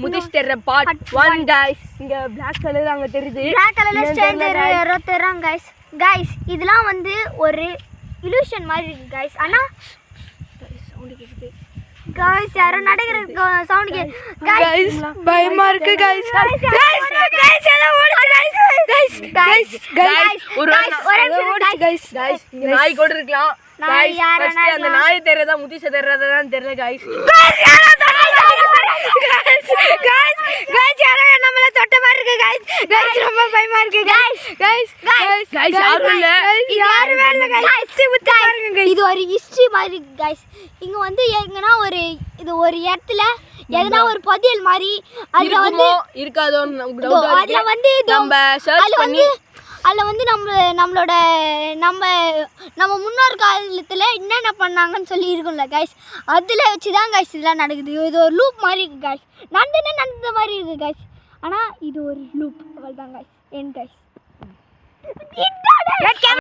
முதிஷ் தெரியற part 1 guys இங்க Black colour அங்க தெரியுது Black கலர்ல ஸ்ட்ரேஞ்சர் ரோத்தறாங்க गाइस இதெல்லாம் வந்து ஒரு illusion மாதிரி இருக்கு गाइस ஆனா சவுண்ட் கேக்குது गाइस யாரோ நடக்குற சவுண்ட் கேக்குது गाइस பயமா இருக்கு गाइस எல்லாம் ஓடுது गाइस ஒரு गाइस நாய் கூட இருக்கலாம் गाइस ஃபர்ஸ்ட் அந்த நாய் தெரியறதா முதிஷ தெரியறதா தெரியல गाइस गाइस யாரோ நம்மள தொட்ட மாதிரி இருக்கு गाइस ரொம்ப பயமா இருக்கு गाइस யாரும் இல்ல गाइस இது ஒரு ஹிஸ்டரி மாதிரி இருக்கு गाइस இங்க வந்து எங்கனா ஒரு இது ஒரு இடத்துல எதனா ஒரு பதியல் மாதிரி அதுல வந்து இருக்காதோ டவுட் அதுல வந்து நம்ம சர்ச் பண்ணி அதுல வந்து நம்மளோட நம்ம முன்னோர் காலத்துல என்னென்ன பண்ணாங்கன்னு சொல்லி இருக்கும்ல गाइस அதுல வச்சு தான் गाइस இதெல்லாம் நடக்குது இது ஒரு லூப் மாதிரி இருக்கு गाइस நடந்த மாதிரி இருக்கு गाइस ஆனா இது ஒரு லூப் அவ்வளவுதான் गाइस என் गाइस